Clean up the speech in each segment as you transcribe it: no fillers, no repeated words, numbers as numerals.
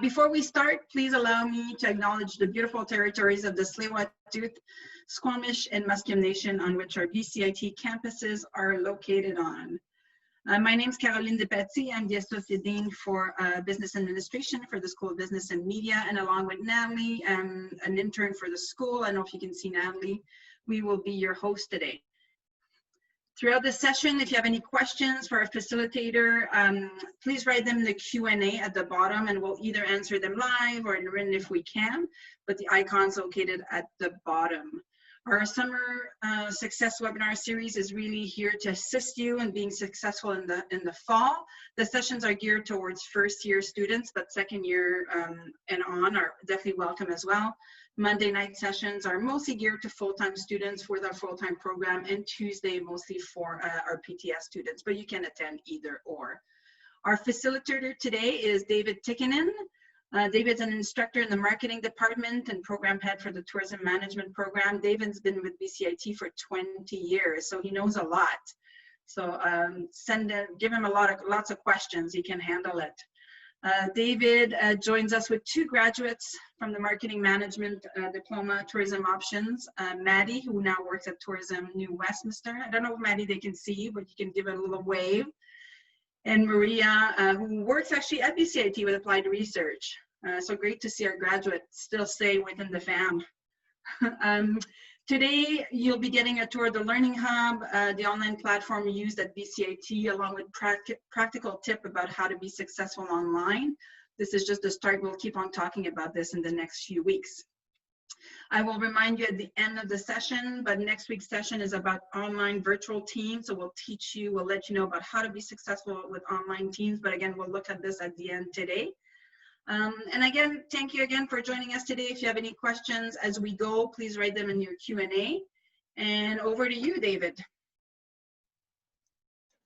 Before we start, please allow me to acknowledge the beautiful territories of the Tsleil-Waututh, Squamish, and Musqueam Nation on which our Bcit campuses are located on. My name is Caroline Bcit. I'm the Associate Dean for Business Administration for the School of Business and Media, and along with Natalie, I'm an intern for the school. I don't know if you can see Natalie. We will be your host today. Throughout the session, if you have any questions for our facilitator, please write them in the Q&A at the bottom, and we'll either answer them live or in written if we can, but the icon's located at the bottom. Our summer success webinar series is really here to assist you in being successful in the fall. The sessions are geared towards first-year students, but second year and on are definitely welcome as well. Monday night sessions are mostly geared to full-time students with our full-time program, and Tuesday mostly for our PTS students, but you can attend either or. Our facilitator today is David Tikkanen. David's an instructor in the marketing department and program head for the tourism management program. David's been with Bcit for 20 years, so he knows a lot. So give him lots of questions, he can handle it. David joins us with two graduates from the Marketing Management Diploma Tourism Options. Maddie, who now works at Tourism New Westminster. I don't know if Maddie they can see you, but you can give it a little wave. And Maria, who works actually at Bcit with applied research. So great to see our graduates still stay within the fam. Today, you'll be getting a tour of the Learning Hub, the online platform used at Bcit, along with practical tip about how to be successful online. This is just the start. We'll keep on talking about this in the next few weeks. I will remind you at the end of the session, but next week's session is about online virtual teams. So we'll let you know about how to be successful with online teams. But again, we'll look at this at the end today. And again, thank you again for joining us today. If you have any questions as we go, please write them in your Q&A. And over to you, David.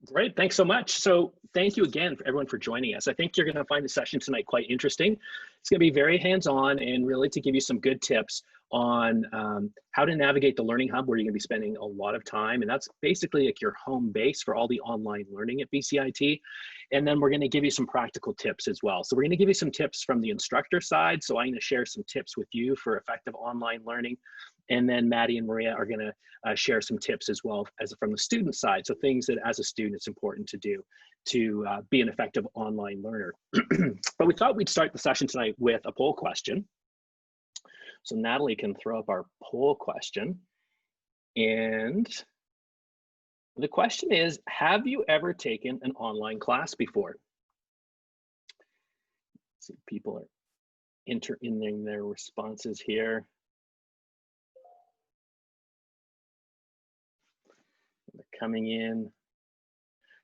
Great, thanks so much. So thank you again for everyone for joining us. I think you're gonna find the session tonight quite interesting. It's gonna be very hands-on and really to give you some good tips on how to navigate the Learning Hub, where you're gonna be spending a lot of time. And that's basically like your home base for all the online learning at Bcit. And then we're gonna give you some practical tips as well. So we're gonna give you some tips from the instructor side. So I'm gonna share some tips with you for effective online learning. And then Maddie and Maria are gonna share some tips as well as from the student side. So things that as a student it's important to do to be an effective online learner. But we thought we'd start the session tonight with a poll question. So Natalie can throw up our poll question. And the question is, have you ever taken an online class before? Let's see, people are entering their responses here. They're coming in.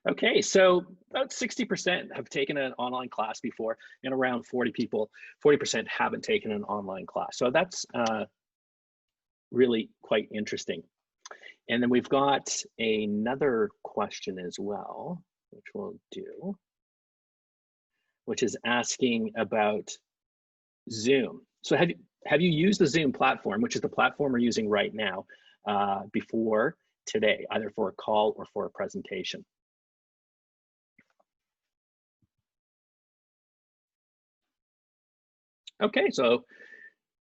Okay, so about 60% have taken an online class before, and around 40% haven't taken an online class. So that's really quite interesting. And then we've got another question as well, which we'll do, which is asking about Zoom. So have you used the Zoom platform, which is the platform we're using right now, before today, either for a call or for a presentation? Okay, so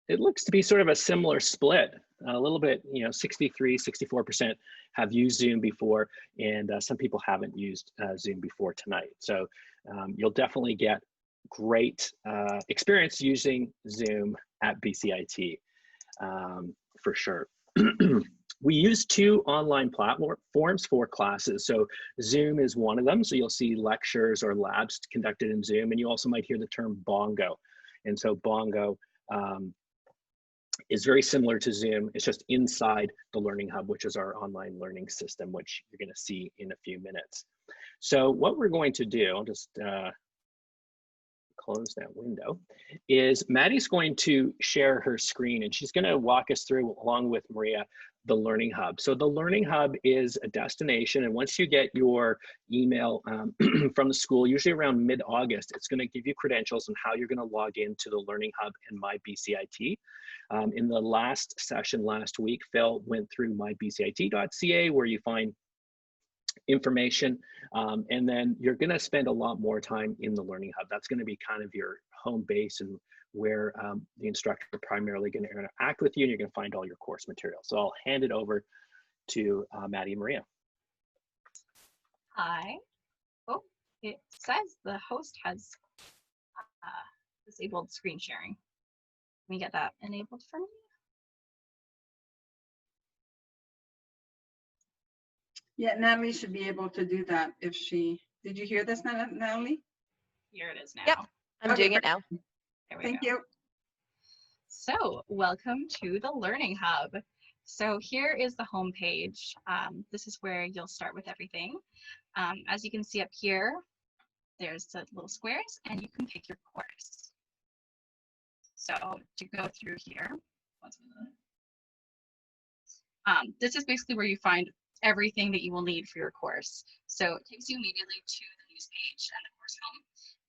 it looks to be sort of a similar split, a little bit, 63, 64% have used Zoom before, and some people haven't used Zoom before tonight. So you'll definitely get great experience using Zoom at Bcit, for sure. We use two online platforms for classes. So Zoom is one of them. So you'll see lectures or labs conducted in Zoom, and you also might hear the term Bongo. And so Bongo is very similar to Zoom. It's just inside the Learning Hub, which is our online learning system, which you're gonna see in a few minutes. So what we're going to do, I'll just close that window, is Maddie's going to share her screen, and she's gonna walk us through, along with Maria, the Learning Hub. So the Learning Hub is a destination, and once you get your email from the school, usually around mid-August, it's gonna give you credentials on how you're gonna log into the Learning Hub and My Bcit. In the last session last week, Phil went through mybcit.ca, where you find information, and then you're gonna spend a lot more time in the Learning Hub. That's gonna be kind of your home base and where the instructor are primarily going to interact with you, and you're going to find all your course material. So I'll hand it over to Maddie and Maria. Hi. Oh, it says the host has disabled screen sharing. Can we get that enabled for me? Yeah, Natalie should be able to do that if she, did you hear this, Natalie? Here it is now. Yep, I'm doing it now. There we Thank go. you. So welcome to the Learning Hub. So here is the home page. This is where you'll start with everything. As you can see up here, there's the little squares and you can pick your course. So to go through here, this is basically where you find everything that you will need for your course. So it takes you immediately to the news page and the course home.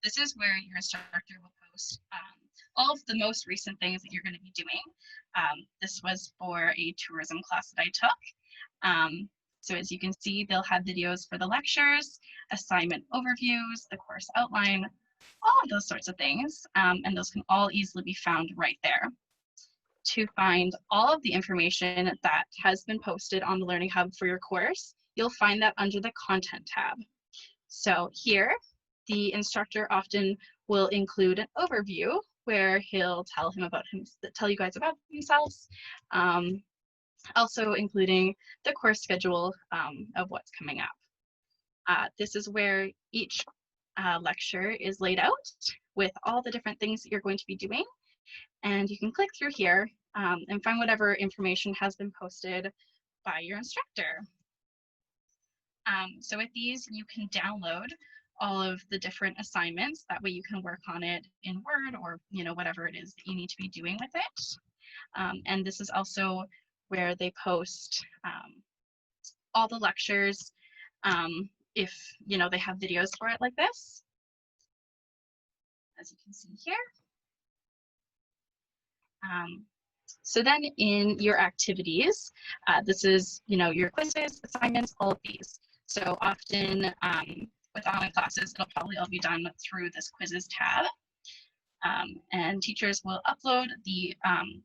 This is where your instructor will post all of the most recent things that you're going to be doing. This was for a tourism class that I took. So as you can see, they'll have videos for the lectures, assignment overviews, the course outline, all of those sorts of things. And those can all easily be found right there. To find all of the information that has been posted on the Learning Hub for your course, you'll find that under the Content tab. So here, the instructor often will include an overview where he'll tell you guys about themselves, also including the course schedule of what's coming up. This is where each lecture is laid out with all the different things that you're going to be doing. And you can click through here and find whatever information has been posted by your instructor. So with these, you can download all of the different assignments. That way you can work on it in Word or whatever it is that you need to be doing with it. And this is also where they post all the lectures if they have videos for it like this, as you can see here. So then in your activities, this is, your quizzes, assignments, all of these. So often with online classes, it'll probably all be done through this quizzes tab. And teachers will upload the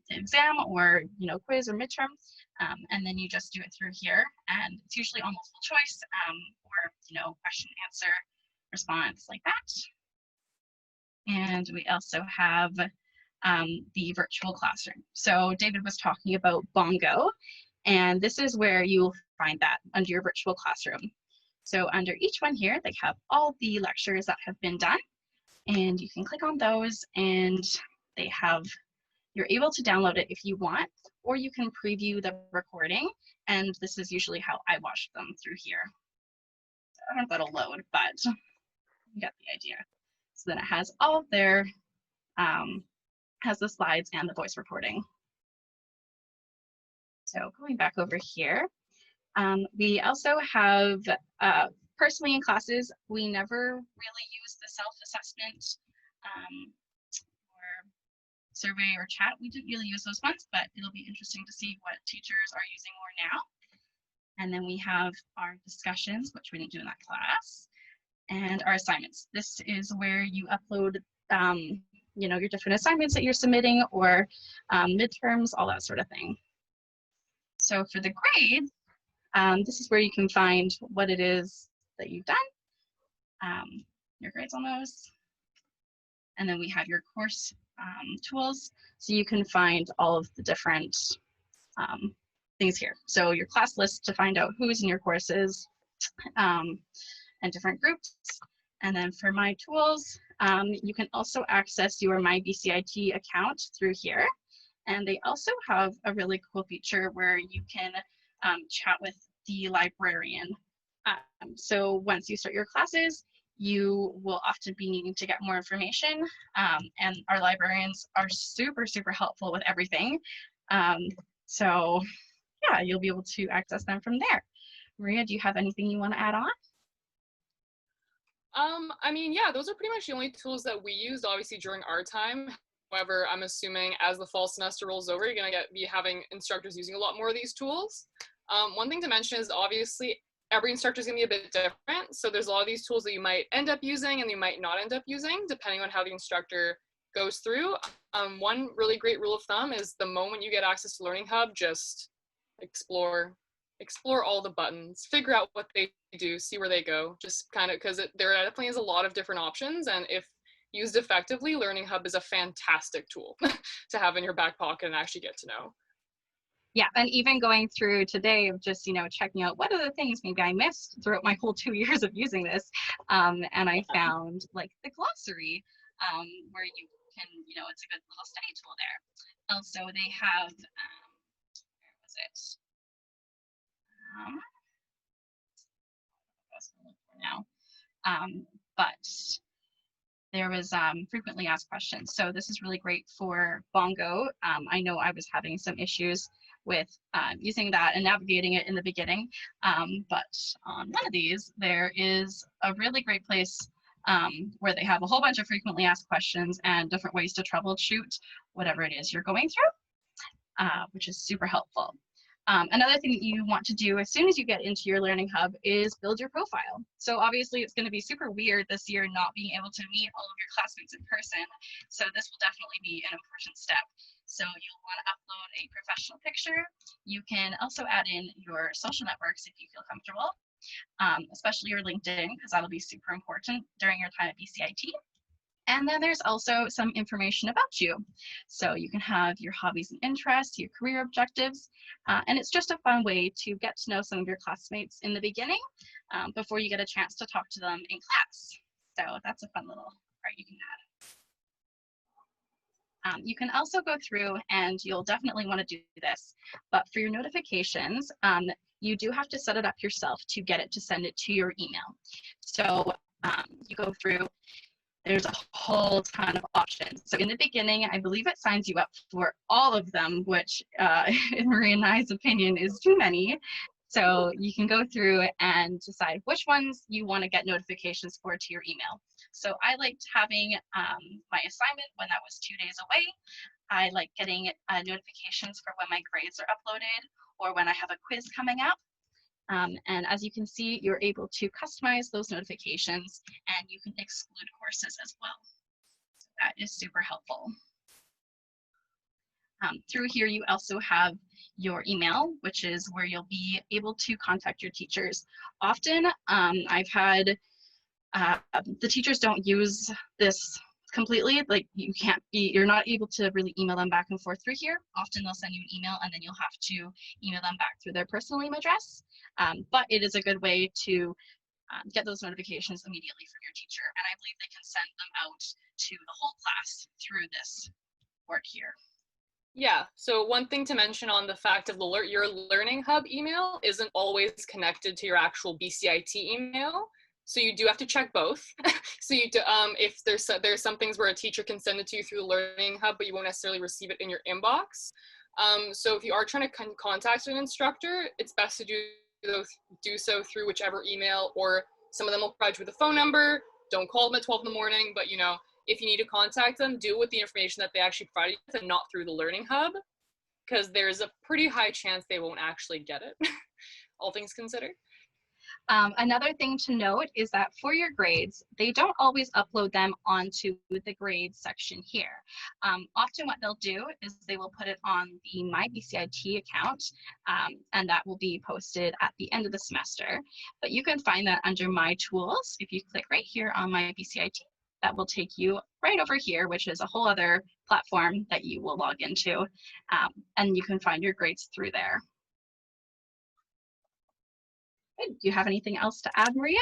exam or, quiz or midterm, and then you just do it through here. And it's usually all multiple choice or, question, answer, response like that. And we also have the virtual classroom. So David was talking about Bongo, and this is where you'll find that under your virtual classroom. So under each one here, they have all the lectures that have been done, and you can click on those and you're able to download it if you want, or you can preview the recording, and this is usually how I watch them through here. I don't know if that'll load, but you got the idea. So then it has all of their has the slides and the voice recording. So going back over here, we also have, personally in classes, we never really use the self-assessment or survey or chat. We didn't really use those ones, but it'll be interesting to see what teachers are using more now. And then we have our discussions, which we didn't do in that class, and our assignments. This is where you upload your different assignments that you're submitting or midterms, all that sort of thing. So for the grade, this is where you can find what it is that you've done, your grades on those. And then we have your course tools, so you can find all of the different things here. So your class list to find out who's in your courses and different groups. And then for my tools, you can also access your My Bcit account through here. And they also have a really cool feature where you can chat with the librarian. So once you start your classes, you will often be needing to get more information. And our librarians are super, super helpful with everything. So yeah, you'll be able to access them from there. Maria, do you have anything you want to add on? I mean, yeah, those are pretty much the only tools that we used, obviously, during our time. However, I'm assuming as the fall semester rolls over, you're going to be having instructors using a lot more of these tools. One thing to mention is obviously every instructor is going to be a bit different. So there's a lot of these tools that you might end up using and you might not end up using, depending on how the instructor goes through, one really great rule of thumb is the moment you get access to Learning Hub, just explore all the buttons, figure out what they do, see where they go, just kind of, because there definitely is a lot of different options, and if used effectively, Learning Hub is a fantastic tool to have in your back pocket and actually get to know. Yeah, and even going through today of just, checking out what are the things maybe I missed throughout my whole 2 years of using this. And I found like the glossary where you can, it's a good little study tool there. Also, they have, where was it? That's what I'm looking for now. But there was frequently asked questions. So this is really great for Bongo. I know I was having some issues with using that and navigating it in the beginning. But on one of these, there is a really great place where they have a whole bunch of frequently asked questions and different ways to troubleshoot whatever it is you're going through, which is super helpful. Another thing that you want to do as soon as you get into your Learning Hub is build your profile. So obviously it's going to be super weird this year not being able to meet all of your classmates in person. So this will definitely be an important step. So you'll want to upload a professional picture. You can also add in your social networks if you feel comfortable, especially your LinkedIn, because that'll be super important during your time at Bcit. And then there's also some information about you. So you can have your hobbies and interests, your career objectives, and it's just a fun way to get to know some of your classmates in the beginning before you get a chance to talk to them in class. So that's a fun little part you can add. You can also go through, and you'll definitely want to do this, but for your notifications, you do have to set it up yourself to get it to send it to your email. So you go through, there's a whole ton of options. So in the beginning, I believe it signs you up for all of them, which in Maria and I's opinion is too many. So you can go through and decide which ones you want to get notifications for to your email. So I liked having my assignment when that was 2 days away. I like getting notifications for when my grades are uploaded or when I have a quiz coming up. And as you can see, you're able to customize those notifications and you can exclude courses as well. So that is super helpful. Through here, you also have your email, which is where you'll be able to contact your teachers. Often, I've had the teachers don't use this completely, like you're not able to really email them back and forth through here. Often they'll send you an email and then you'll have to email them back through their personal email address. But it is a good way to get those notifications immediately from your teacher. And I believe they can send them out to the whole class through this board here. Yeah, so one thing to mention on the fact of your Learning Hub email isn't always connected to your actual Bcit email. So you do have to check both. So you do, if there's some things where a teacher can send it to you through the Learning Hub, but you won't necessarily receive it in your inbox. So if you are trying to contact an instructor, it's best to do so through whichever email, or some of them will provide you with a phone number. Don't call them at 12 in the morning, but if you need to contact them, do it with the information that they actually provided you and not through the Learning Hub, because there's a pretty high chance they won't actually get it, all things considered. Another thing to note is that for your grades, they don't always upload them onto the grades section here. Often what they'll do is they will put it on the My Bcit account, and that will be posted at the end of the semester. But you can find that under My Tools. If you click right here on My Bcit, that will take you right over here, which is a whole other platform that you will log into, and you can find your grades through there. Good. Do you have anything else to add, Maria?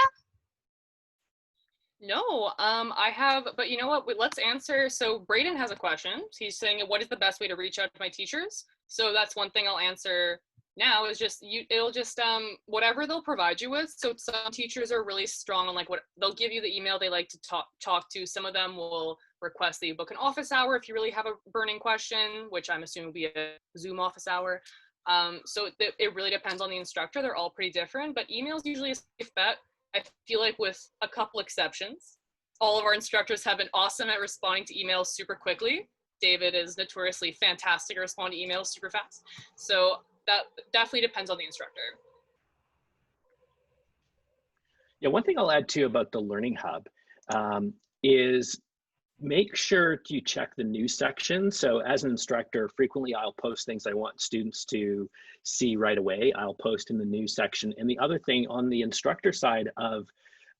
No, I have, but you know what? Let's answer. So Braden has a question. He's saying, what is the best way to reach out to my teachers? So that's one thing I'll answer now is just, it'll just, whatever they'll provide you with. So some teachers are really strong on what they'll give you the email they like to talk to. Some of them will request that you book an office hour if you really have a burning question, which I'm assuming will be a Zoom office hour. So it really depends on the instructor. They're all pretty different, but email's usually a safe bet. I feel like with a couple exceptions, all of our instructors have been awesome at responding to emails super quickly. David is notoriously fantastic at responding to emails super fast. So that definitely depends on the instructor. Yeah, one thing I'll add too about the Learning Hub is make sure you check the news section. So as an instructor, frequently I'll post things I want students to see right away. I'll post in the news section. And the other thing, on the instructor side of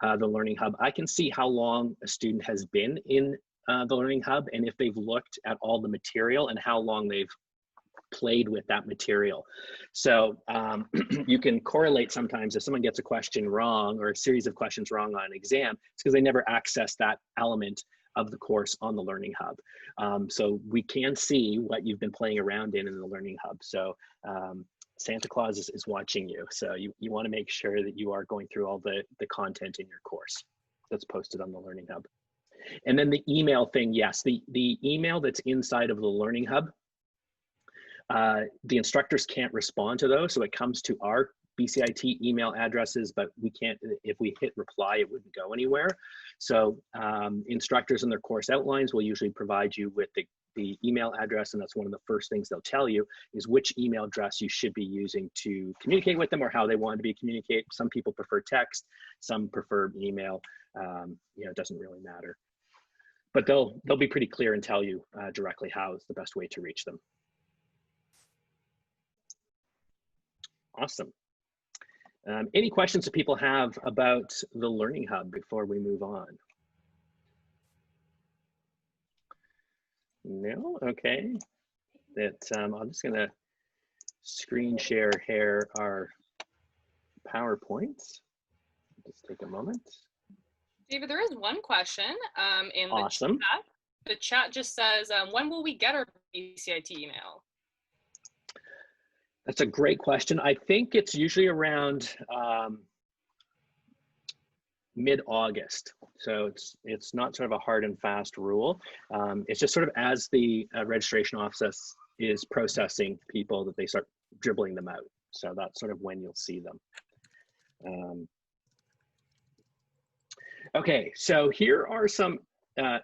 the Learning Hub, I can see how long a student has been in the Learning Hub, and if they've looked at all the material and how long they've played with that material. So you can correlate sometimes if someone gets a question wrong or a series of questions wrong on an exam, it's because they never accessed that element of the course on the Learning Hub. So we can see what you've been playing around in the Learning Hub. So Santa Claus is watching you. So you want to make sure that you are going through all the content in your course that's posted on the Learning Hub. And then the email thing, yes, the email that's inside of the Learning Hub, the instructors can't respond to those. So it comes to our Bcit email addresses, but we can't, if we hit reply, it wouldn't go anywhere. So instructors in their course outlines will usually provide you with the email address, and that's one of the first things they'll tell you is which email address you should be using to communicate with them or how they want to be communicated. Some people prefer text, some prefer email. It doesn't really matter. But they'll be pretty clear and tell you directly how is the best way to reach them. Awesome. Any questions that people have about the Learning Hub before we move on? No? Okay. I'm just gonna screen share here our PowerPoints. Just take a moment. David, there is one question in the Awesome. chat. The chat just says, when will we get our Bcit email? That's a great question. I think it's usually around mid-August. So it's not sort of a hard and fast rule. It's just sort of as the registration office is processing people that they start dribbling them out. So that's sort of when you'll see them. Okay, so here are some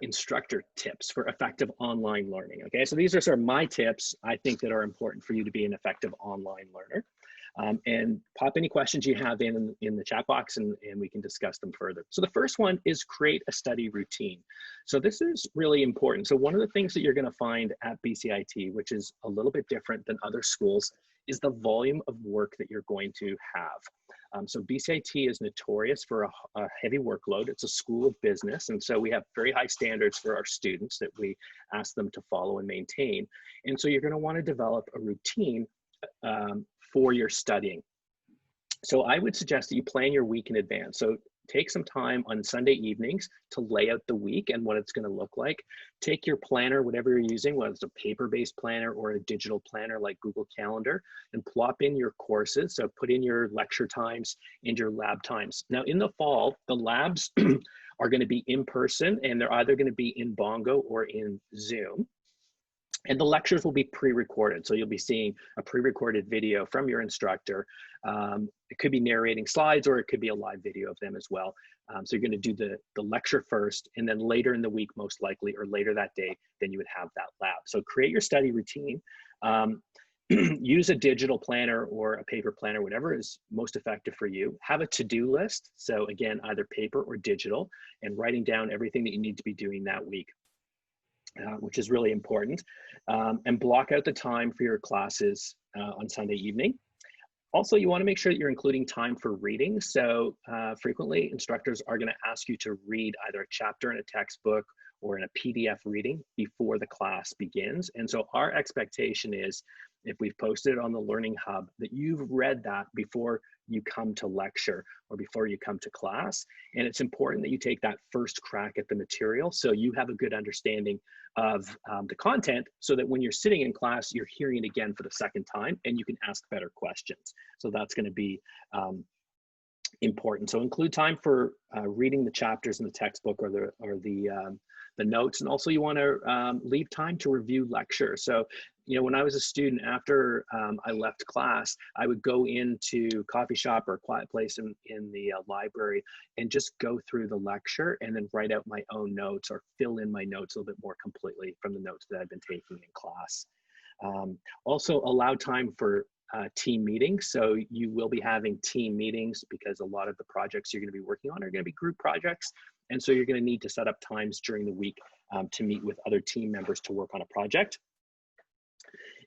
instructor tips for effective online learning. Okay, so these are sort of my tips I think that are important for you to be an effective online learner. And pop any questions you have in the chat box and we can discuss them further. So the first one is create a study routine. So this is really important. So one of the things that you're going to find at Bcit, which is a little bit different than other schools, is the volume of work that you're going to have. So Bcit is notorious for a heavy workload. It's a school of business. And so we have very high standards for our students that we ask them to follow and maintain. And so you're going to want to develop a routine for your studying. So I would suggest that you plan your week in advance. So take some time on Sunday evenings to lay out the week and what it's going to look like. Take your planner, whatever you're using, whether it's a paper-based planner or a digital planner like Google Calendar, and plop in your courses. So put in your lecture times and your lab times. Now in the fall, the labs are going to be in person, and they're either going to be in Bongo or in Zoom. And the lectures will be pre-recorded. So you'll be seeing a pre-recorded video from your instructor. It could be narrating slides, or it could be a live video of them as well. So you're going to do the lecture first, and then later in the week, most likely, or later that day, then you would have that lab. So create your study routine. Use a digital planner or a paper planner, whatever is most effective for you. Have a to-do list. So again, either paper or digital, and writing down everything that you need to be doing that week. Which is really important, and block out the time for your classes on Sunday evening. Also, you want to make sure that you're including time for reading. So frequently, instructors are going to ask you to read either a chapter in a textbook or in a PDF reading before the class begins. And so our expectation is, if we've posted it on the Learning Hub, that you've read that before you come to lecture or before you come to class. And it's important that you take that first crack at the material so you have a good understanding of the content, so that when you're sitting in class, you're hearing it again for the second time and you can ask better questions. So that's going to be important. So include time for reading the chapters in the textbook or the notes, and also you want to leave time to review lecture. So, when I was a student, after I left class, I would go into a coffee shop or a quiet place in the library and just go through the lecture and then write out my own notes or fill in my notes a little bit more completely from the notes that I've been taking in class. Also allow time for team meetings. So you will be having team meetings because a lot of the projects you're going to be working on are going to be group projects. And so you're going to need to set up times during the week to meet with other team members to work on a project.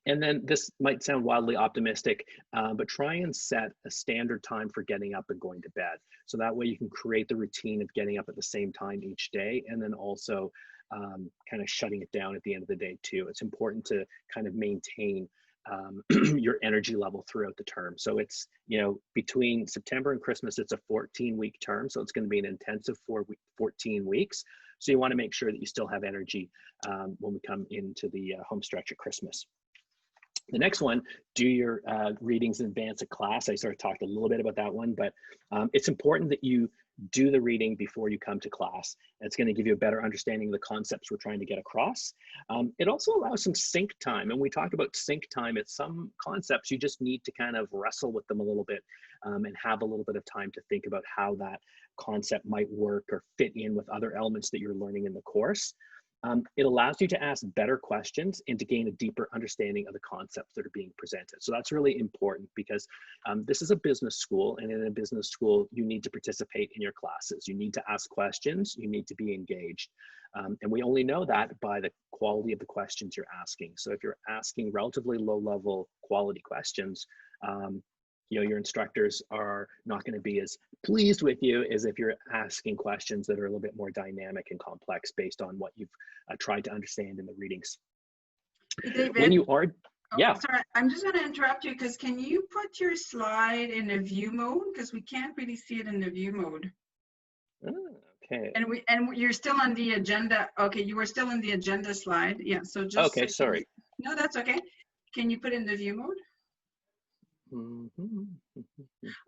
And then this might sound wildly optimistic, but try and set a standard time for getting up and going to bed. So that way you can create the routine of getting up at the same time each day, and then also kind of shutting it down at the end of the day too. It's important to kind of maintain your energy level throughout the term. So it's, you know, between September and Christmas, it's a 14-week term. So it's going to be an intensive 14 weeks. So you want to make sure that you still have energy when we come into the home stretch at Christmas. The next one, do your readings in advance of class. I sort of talked a little bit about that one, but it's important that you do the reading before you come to class. It's going to give you a better understanding of the concepts we're trying to get across. It also allows some sync time. And we talk about sync time. It's some concepts you just need to kind of wrestle with them a little bit and have a little bit of time to think about how that concept might work or fit in with other elements that you're learning in the course. It allows you to ask better questions and to gain a deeper understanding of the concepts that are being presented. So that's really important because this is a business school, and in a business school, you need to participate in your classes. You need to ask questions, you need to be engaged. And we only know that by the quality of the questions you're asking. So if you're asking relatively low-level quality questions, you know, your instructors are not going to be as pleased with you as if you're asking questions that are a little bit more dynamic and complex based on what you've tried to understand in the readings. David, when you are, yeah. Sorry, I'm just going to interrupt you because can you put your slide in a view mode? Because we can't really see it in the view mode. Okay. And you're still on the agenda. Okay, you were still in the agenda slide. Yeah, so just. Okay, sorry. No, that's okay. Can you put it in the view mode?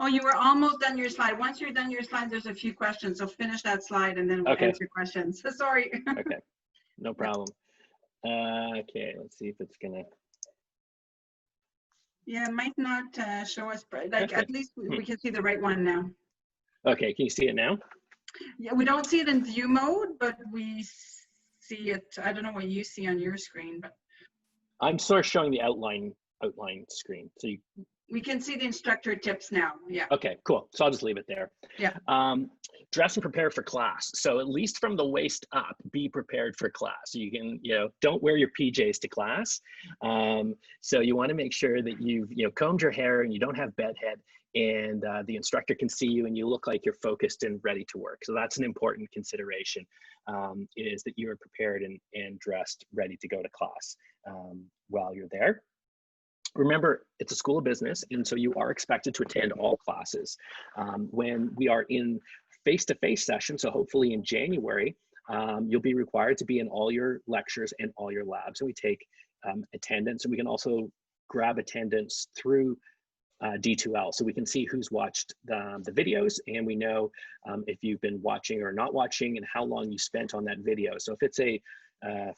Oh, you were almost done your slide. Once you're done your slide, there's a few questions. So finish that slide and then we'll answer questions. So sorry. Okay, no problem. Okay, let's see if it's gonna. Yeah, it might not show us, like at least we can see the right one now. Okay, can you see it now? Yeah, we don't see it in view mode, but we see it. I don't know what you see on your screen, but I'm sort of showing the outline screen. So you. We can see the instructor tips now. Yeah. Okay, cool. So I'll just leave it there. Yeah. Dress and prepare for class. So at least from the waist up, be prepared for class. You can, you know, don't wear your PJs to class. So you want to make sure that you've, you know, combed your hair and you don't have bedhead, and the instructor can see you and you look like you're focused and ready to work. So that's an important consideration, is that you are prepared and dressed, ready to go to class while you're there. Remember, it's a school of business, and so you are expected to attend all classes. When we are in face-to-face sessions, so hopefully in January, you'll be required to be in all your lectures and all your labs, and we take attendance, and we can also grab attendance through D2L, so we can see who's watched the videos, and we know if you've been watching or not watching and how long you spent on that video. So if it's a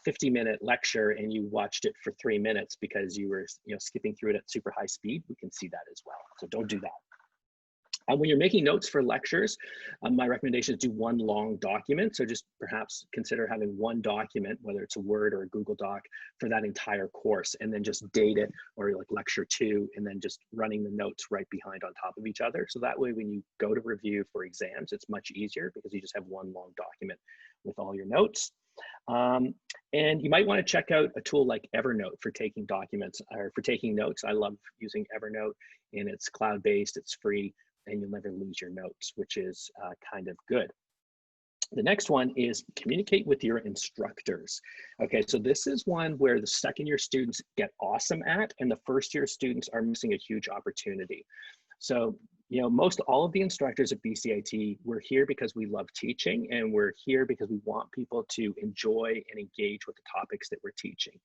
50-minute lecture and you watched it for 3 minutes because you were, you know, skipping through it at super high speed, we can see that as well. So don't do that. When you're making notes for lectures, my recommendation is do one long document. So just perhaps consider having one document, whether it's a Word or a Google Doc, for that entire course, and then just date it, or like lecture 2, and then just running the notes right behind on top of each other. So that way, when you go to review for exams, it's much easier because you just have one long document with all your notes. And you might want to check out a tool like Evernote for taking documents or for taking notes. I love using Evernote, and it's cloud-based, it's free, and you'll never lose your notes, which is kind of good. The next one is communicate with your instructors. Okay, so this is one where the second-year students get awesome at, and the first-year students are missing a huge opportunity. So, you know, most all of the instructors at Bcit, we're here because we love teaching, and we're here because we want people to enjoy and engage with the topics that we're teaching.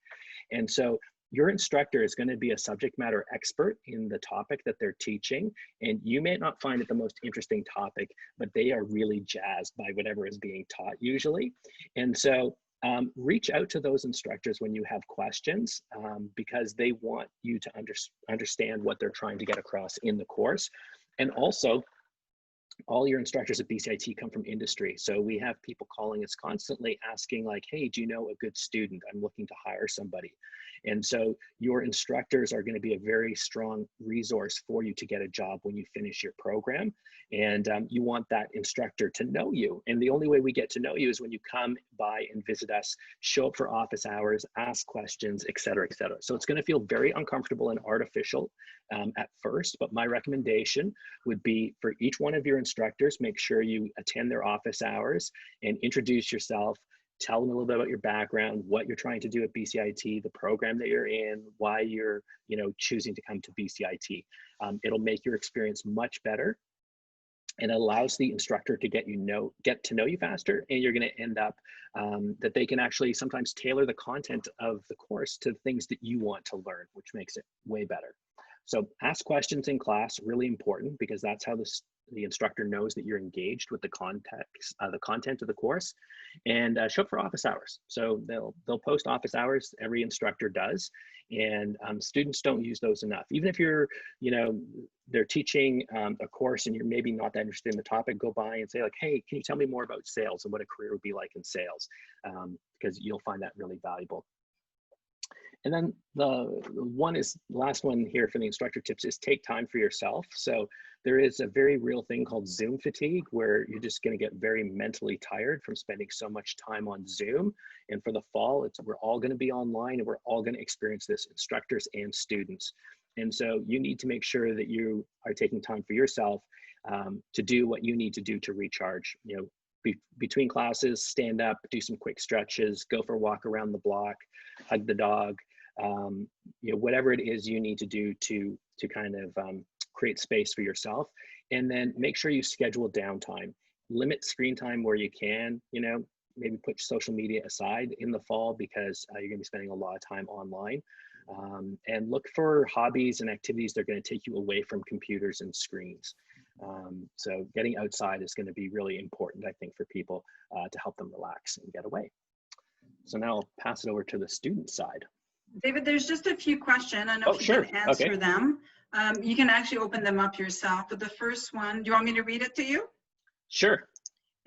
And so your instructor is going to be a subject matter expert in the topic that they're teaching, and you may not find it the most interesting topic, but they are really jazzed by whatever is being taught usually. And so reach out to those instructors when you have questions, because they want you to understand what they're trying to get across in the course. And also, all your instructors at Bcit come from industry. So we have people calling us constantly asking like, hey, do you know a good student? I'm looking to hire somebody. And so your instructors are going to be a very strong resource for you to get a job when you finish your program. And you want that instructor to know you. And the only way we get to know you is when you come by and visit us, show up for office hours, ask questions, et cetera, et cetera. So it's going to feel very uncomfortable and artificial at first, but my recommendation would be for each one of your instructors, make sure you attend their office hours and introduce yourself. Tell them a little bit about your background, what you're trying to do at Bcit, the program that you're in, why you're choosing to come to Bcit. It'll make your experience much better, and it allows the instructor to get to know you faster, and you're going to end up that they can actually sometimes tailor the content of the course to things that you want to learn, which makes it way better. So ask questions in class, really important, because that's how the instructor knows that you're engaged with the content of the course. And show up for office hours. So they'll post office hours, every instructor does, and students don't use those enough. Even if they're teaching a course and you're maybe not that interested in the topic, go by and say like, hey, can you tell me more about sales and what a career would be like in sales? Because you'll find that really valuable. And then the last one here for the instructor tips is take time for yourself. So there is a very real thing called Zoom fatigue, where you're just going to get very mentally tired from spending so much time on Zoom. And for the fall, we're all going to be online, and we're all going to experience this, instructors and students. And so you need to make sure that you are taking time for yourself to do what you need to do to recharge. Between classes, stand up, do some quick stretches, go for a walk around the block, hug the dog, whatever it is you need to do to kind of create space for yourself. And then make sure you schedule downtime. Limit screen time where you can, maybe put social media aside in the fall, because you're going to be spending a lot of time online. And look for hobbies and activities that are going to take you away from computers and screens. So getting outside is going to be really important, I think, for people to help them relax and get away. So now I'll pass it over to the student side. David, there's just a few questions. I don't know if you can answer them. You can actually open them up yourself. But the first one, do you want me to read it to you? Sure.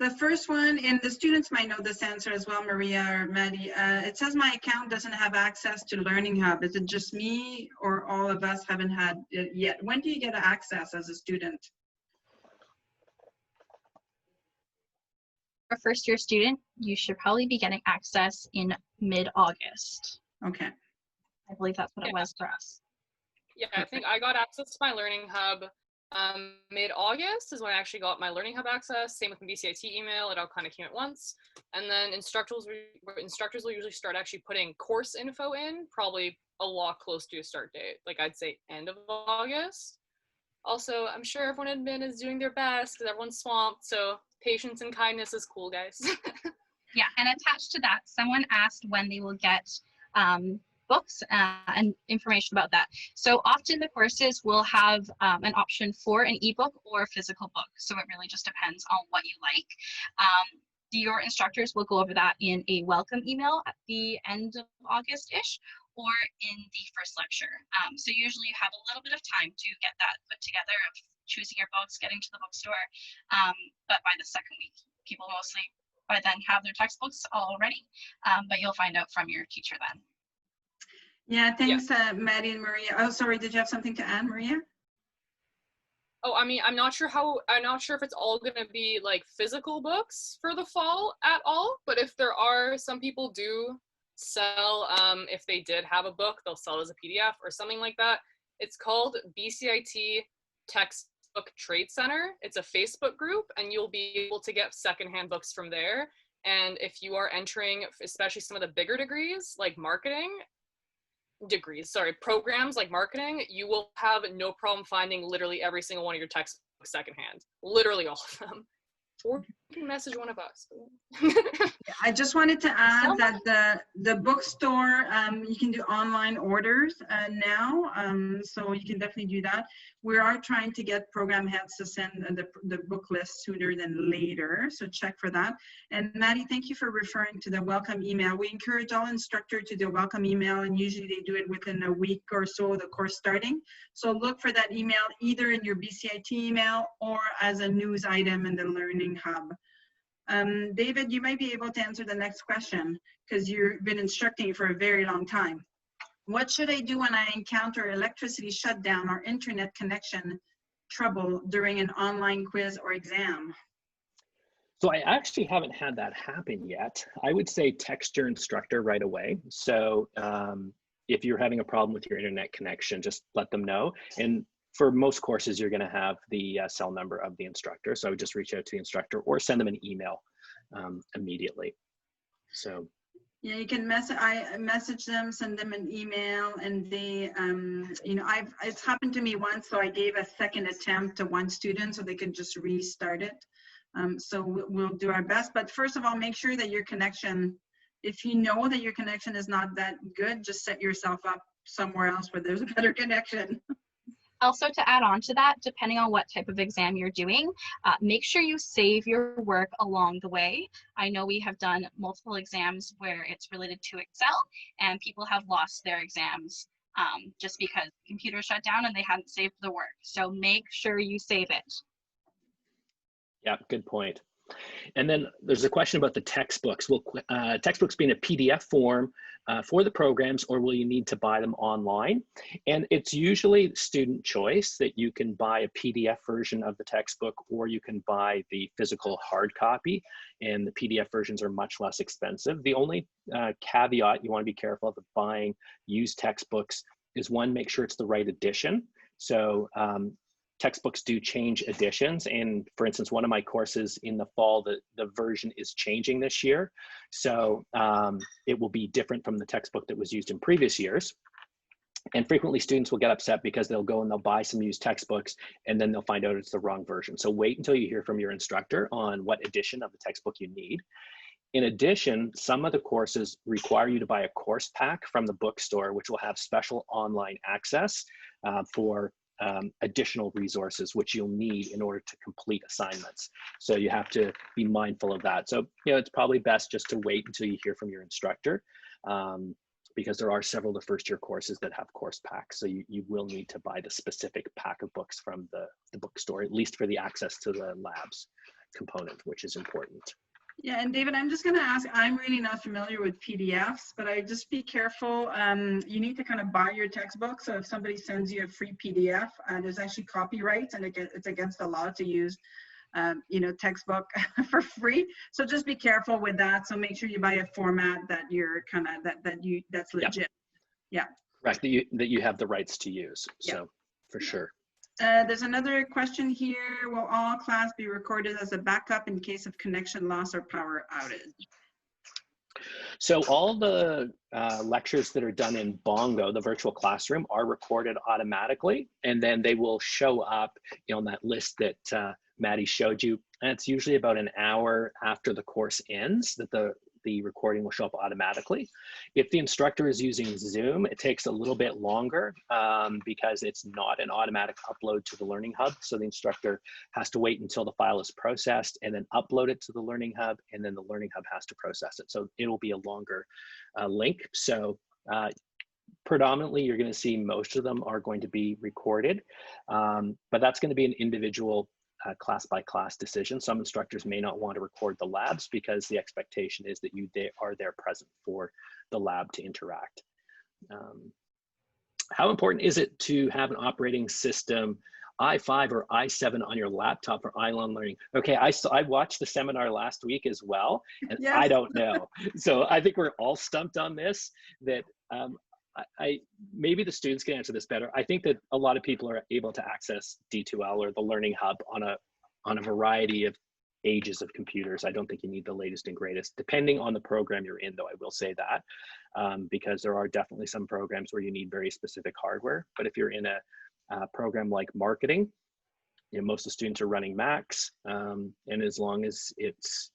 The first one, and the students might know this answer as well, Maria or Maddie. It says my account doesn't have access to Learning Hub. Is it just me, or all of us haven't had it yet? When do you get access as a student? For a first-year student, you should probably be getting access in mid-August. Okay. I believe that's what it was for us. Yeah, I think I got access to my Learning Hub mid-August is when I actually got my Learning Hub access. Same with the Bcit email, it all kind of came at once. And then instructors will usually start actually putting course info in, probably a lot close to a start date, like I'd say end of August. Also, I'm sure everyone in admin is doing their best because everyone's swamped, so patience and kindness is cool, guys. Yeah, and attached to that, someone asked when they will get books and information about that. So often the courses will have an option for an ebook or a physical book. So it really just depends on what you like. Your instructors will go over that in a welcome email at the end of August-ish or in the first lecture. So usually you have a little bit of time to get that put together of choosing your books, getting to the bookstore. But by the second week, people mostly by then have their textbooks already, but you'll find out from your teacher then. Yeah, thanks, Maddie and Maria. Oh, sorry, did you have something to add, Maria? Oh, I mean, I'm not sure if it's all going to be like physical books for the fall at all, but if there are, some people do sell, if they did have a book, they'll sell it as a PDF or something like that. It's called Bcit Textbook Trade Center. It's a Facebook group, and you'll be able to get secondhand books from there. And if you are entering, especially some of the bigger degrees, like programs like marketing, you will have no problem finding literally every single one of your textbooks secondhand, literally all of them. You can message one of us. I just wanted to add that the bookstore, you can do online orders now, so you can definitely do that. We are trying to get program heads to send the book list sooner than later, so check for that. And Maddie, thank you for referring to the welcome email. We encourage all instructors to do a welcome email, and usually they do it within a week or so of the course starting. So look for that email either in your Bcit email or as a news item in the Learning Hub. David, you might be able to answer the next question because you've been instructing for a very long time. What should I do when I encounter electricity shutdown or internet connection trouble during an online quiz or exam? So I actually haven't had that happen yet. I would say text your instructor right away. So if you're having a problem with your internet connection, just let them know. And for most courses, you're going to have the cell number of the instructor. So I would just reach out to the instructor or send them an email immediately. So yeah, you can message them, send them an email, and they, you know, it's happened to me once. So I gave a second attempt to one student so they could just restart it. So we'll do our best. But first of all, make sure that your connection, if you know that your connection is not that good, just set yourself up somewhere else where there's a better connection. Also, to add on to that, depending on what type of exam you're doing, make sure you save your work along the way. I know we have done multiple exams where it's related to Excel and people have lost their exams just because the computer shut down and they hadn't saved the work. So make sure you save it. Yeah, good point. And then there's a question about the textbooks. Will textbooks be in a PDF form for the programs, or will you need to buy them online? And it's usually student choice that you can buy a PDF version of the textbook, or you can buy the physical hard copy, and the PDF versions are much less expensive. The only caveat you want to be careful of buying used textbooks is, one, make sure it's the right edition. So textbooks do change editions, and for instance, one of my courses in the fall, the version is changing this year, so it will be different from the textbook that was used in previous years. And frequently students will get upset because they'll go and they'll buy some used textbooks and then they'll find out it's the wrong version. So wait until you hear from your instructor on what edition of the textbook you need. In addition, some of the courses require you to buy a course pack from the bookstore, which will have special online access for additional resources which you'll need in order to complete assignments. So you have to be mindful of that. So, you know, it's probably best just to wait until you hear from your instructor, because there are several of the first year courses that have course packs. So you will need to buy the specific pack of books from the bookstore, at least for the access to the labs component, which is important. Yeah, and David, I'm just going to ask, I'm really not familiar with PDFs, but I just be careful. You need to kind of buy your textbook. So if somebody sends you a free PDF, there's actually copyrights, and it's against the law to use, you know, textbook for free. So just be careful with that. So make sure you buy a format that you're kind of, that's legit. Yeah. Correct, that you have the rights to use. So for sure. There's another question here. Will all class be recorded as a backup in case of connection loss or power outage? So all the lectures that are done in Bongo, the virtual classroom, are recorded automatically, and then they will show up, you know, on that list that Maddie showed you. And it's usually about an hour after the course ends that the recording will show up automatically. If the instructor is using Zoom, it takes a little bit longer because it's not an automatic upload to the Learning Hub. So the instructor has to wait until the file is processed and then upload it to the Learning Hub, and then the Learning Hub has to process it. So it'll be a longer link. So predominantly, you're going to see most of them are going to be recorded, but that's going to be an individual class by class decision. Some instructors may not want to record the labs because the expectation is that they are there present for the lab to interact. How important is it to have an operating system i5 or i7 on your laptop for iLearn learning? Okay, I watched the seminar last week as well, and yes. I don't know. So I think we're all stumped on this, that maybe the students can answer this better. I think that a lot of people are able to access D2L or the Learning Hub on a variety of ages of computers. I don't think you need the latest and greatest, depending on the program you're in, though, I will say that, because there are definitely some programs where you need very specific hardware. But if you're in a program like marketing, most of the students are running Macs, and as long as it's,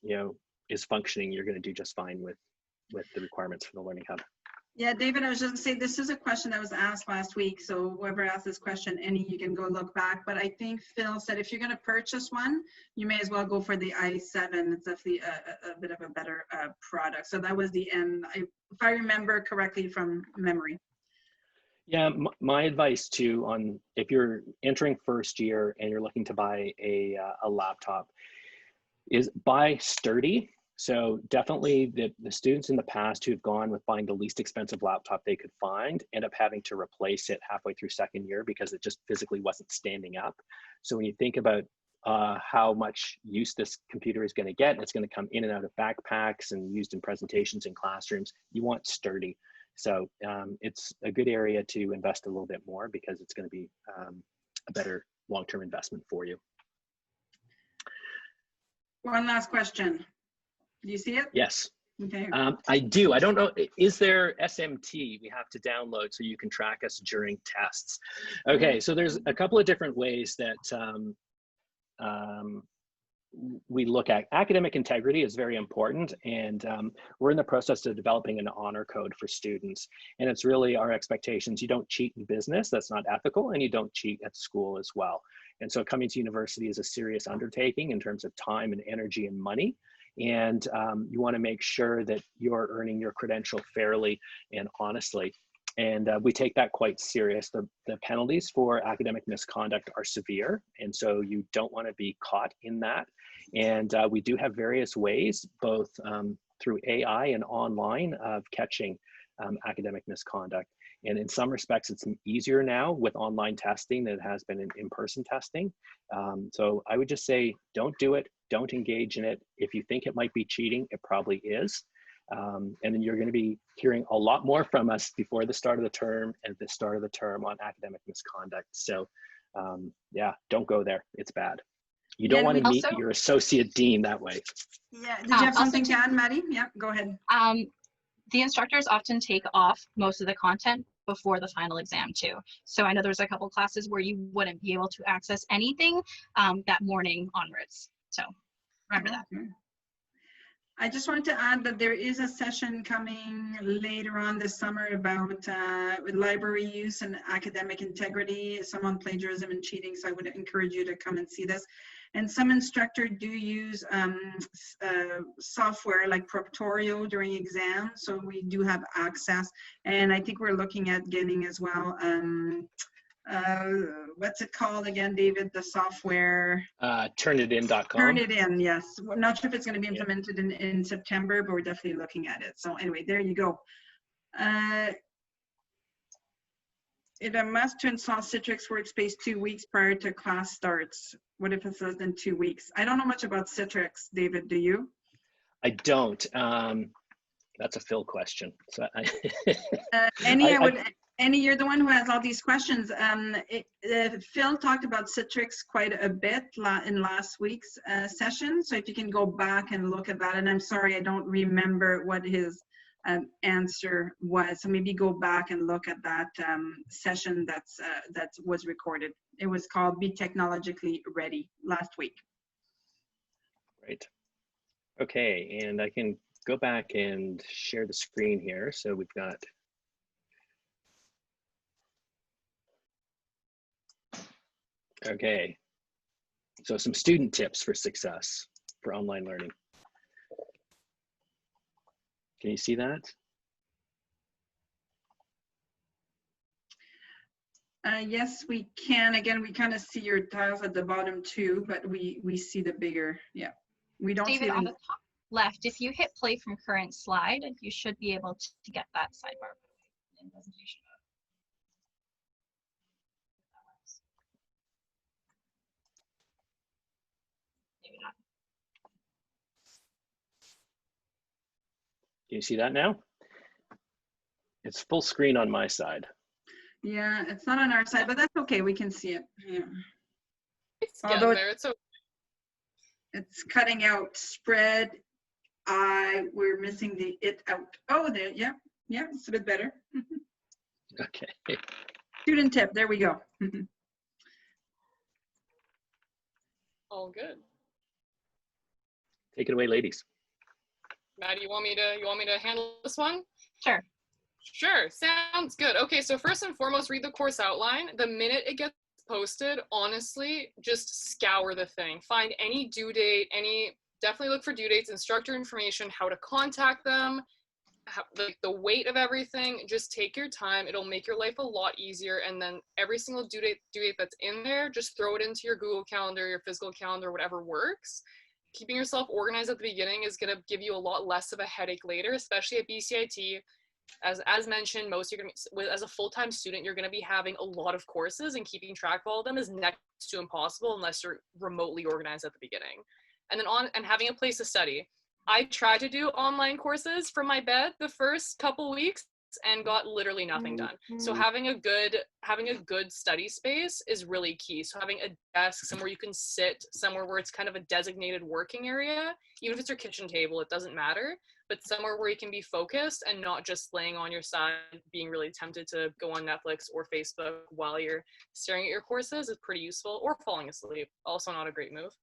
is functioning, you're going to do just fine with the requirements for the Learning Hub. Yeah, David, I was just gonna say, this is a question that was asked last week. So whoever asked this question, you can go look back. But I think Phil said if you're gonna purchase one, you may as well go for the i7. It's definitely a bit of a better product. So that was the end, if I remember correctly from memory. Yeah, my advice too on if you're entering first year and you're looking to buy a laptop is buy sturdy. So definitely the students in the past who've gone with buying the least expensive laptop they could find end up having to replace it halfway through second year because it just physically wasn't standing up. So when you think about how much use this computer is going to get, it's going to come in and out of backpacks and used in presentations in classrooms, you want sturdy. So it's a good area to invest a little bit more because it's going to be a better long-term investment for you. One last question. Do you see it? Yes. Okay. I do. I don't know. Is there SMT we have to download so you can track us during tests? Okay. So there's a couple of different ways that we look at. Academic integrity is very important, and we're in the process of developing an honor code for students. And it's really our expectations. You don't cheat in business. That's not ethical. And you don't cheat at school as well. And so coming to university is a serious undertaking in terms of time and energy and money. And you want to make sure that you're earning your credential fairly and honestly. And we take that quite serious. The penalties for academic misconduct are severe. And so you don't want to be caught in that. And we do have various ways, both through AI and online, of catching academic misconduct. And in some respects, it's easier now with online testing than it has been in in-person testing. So I would just say, don't do it. Don't engage in it. If you think it might be cheating, it probably is. And then you're going to be hearing a lot more from us before the start of the term and the start of the term on academic misconduct. So yeah, don't go there. It's bad. You don't want to meet your associate dean that way. Yeah. Did you have something to add, Maddie? Yeah, go ahead. The instructors often take off most of the content before the final exam too. So I know there's a couple classes where you wouldn't be able to access anything that morning onwards. So remember that. I just wanted to add that there is a session coming later on this summer about with library use and academic integrity, some on plagiarism and cheating. So I would encourage you to come and see this. And some instructors do use software like Proctorio during exams. So we do have access. And I think we're looking at getting as well, what's it called again, David, the software? Turnitin.com. Turnitin, yes. I'm not sure if it's going to be implemented in September, but we're definitely looking at it. So anyway, there you go. It a must to install Citrix Workspace 2 weeks prior to class starts. What if it's less than 2 weeks? I don't know much about Citrix, David, do you? I don't. That's a Phil question. So Annie, you're the one who has all these questions. Phil talked about Citrix quite a bit in last week's session. So if you can go back and look at that, and I'm sorry, I don't remember what his answer was. So maybe go back and look at that session that was recorded. It was called Be Technologically Ready last week. Great. Okay, and I can go back and share the screen here. So we've got okay, so some student tips for success for online learning. Can you see that? Yes, we can. Again, we kind of see your tiles at the bottom too, but we see the bigger, yeah. We don't David, see on the top left, if you hit play from current slide, you should be able to get that sidebar in presentation mode. Maybe not. Can you see that now? It's full screen on my side. Yeah, it's not on our side, but that's okay. We can see it. Yeah. It's getting there. It's okay. It's cutting out spread. We're missing the it out. Oh, there. Yeah, yeah. It's a bit better. Okay. Student tip. There we go. All good. Take it away, ladies. Maddie, you want me to handle this one? Sure. Sure, sounds good. Okay, so first and foremost, read the course outline. The minute it gets posted, honestly, just scour the thing. Find any due date, definitely look for due dates, instructor information, how to contact them, the weight of everything. Just take your time. It'll make your life a lot easier. And then every single due date that's in there, just throw it into your Google Calendar, your physical calendar, whatever works. Keeping yourself organized at the beginning is going to give you a lot less of a headache later, especially at Bcit. As mentioned, as a full-time student, you're going to be having a lot of courses, and keeping track of all of them is next to impossible unless you're remotely organized at the beginning. And then having a place to study. I tried to do online courses from my bed the first couple weeks and got literally nothing done. So having a good study space is really key. So having a desk, somewhere you can sit, somewhere where it's kind of a designated working area, even if it's your kitchen table, it doesn't matter, but somewhere where you can be focused and not just laying on your side, being really tempted to go on Netflix or Facebook while you're staring at your courses is pretty useful, or falling asleep, also not a great move.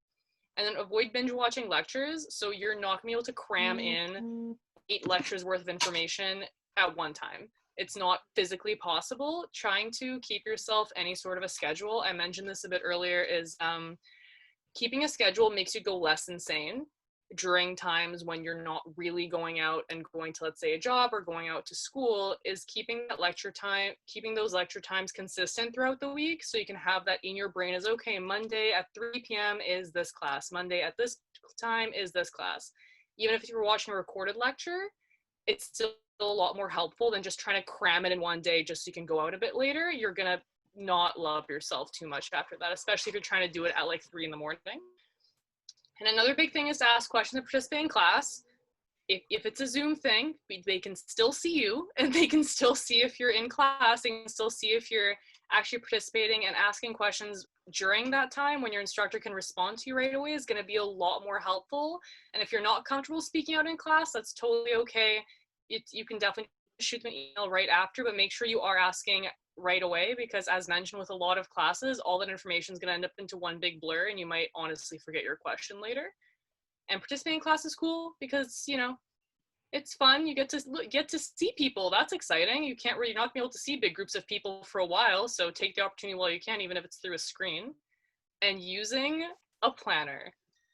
And then avoid binge watching lectures. So you're not gonna be able to cram in 8 lectures worth of information at one time. It's not physically possible. Trying to keep yourself any sort of a schedule, I mentioned this a bit earlier, is keeping a schedule makes you go less insane during times when you're not really going out and going to, let's say, a job or going out to school. Is keeping those lecture times consistent throughout the week, so you can have that in your brain as, okay, Monday at 3 p.m. is this class, Monday at this time is this class. Even if you're watching a recorded lecture, it's still a lot more helpful than just trying to cram it in one day just so you can go out a bit later. You're gonna not love yourself too much after that, especially if you're trying to do it at like 3 in the morning. And another big thing is to ask questions and participate in class. If it's a Zoom thing, they can still see you, and they can still see if you're in class. They can still see if you're actually participating, and asking questions during that time when your instructor can respond to you right away is going to be a lot more helpful. And if you're not comfortable speaking out in class, that's totally okay. You can definitely shoot them an email right after, but make sure you are asking right away, because as mentioned with a lot of classes, all that information is going to end up into one big blur, and you might honestly forget your question later. And participating in class is cool because, you know, it's fun. You get to see people. That's exciting. You're not going to be able to see big groups of people for a while, so take the opportunity while you can, even if it's through a screen. And using a planner.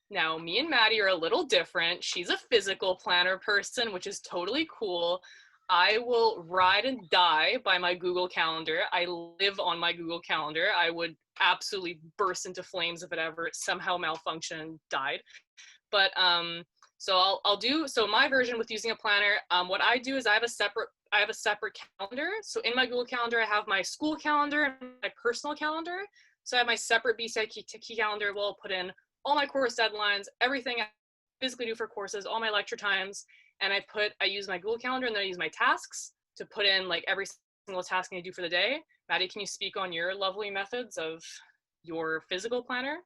Now, me and Maddie are a little different. She's a physical planner person, which is totally cool. I will ride and die by my Google Calendar. I live on my Google Calendar. I would absolutely burst into flames if it ever somehow malfunctioned and died. But so so my version with using a planner, what I do is I have a separate calendar. So in my Google Calendar, I have my school calendar and my personal calendar. So I have my separate Bcit calendar where I'll put in all my course deadlines, everything I physically do for courses, all my lecture times, and I use my Google Calendar, and then I use my tasks to put in like every single task I do for the day. Maddie, can you speak on your lovely methods of your physical planner?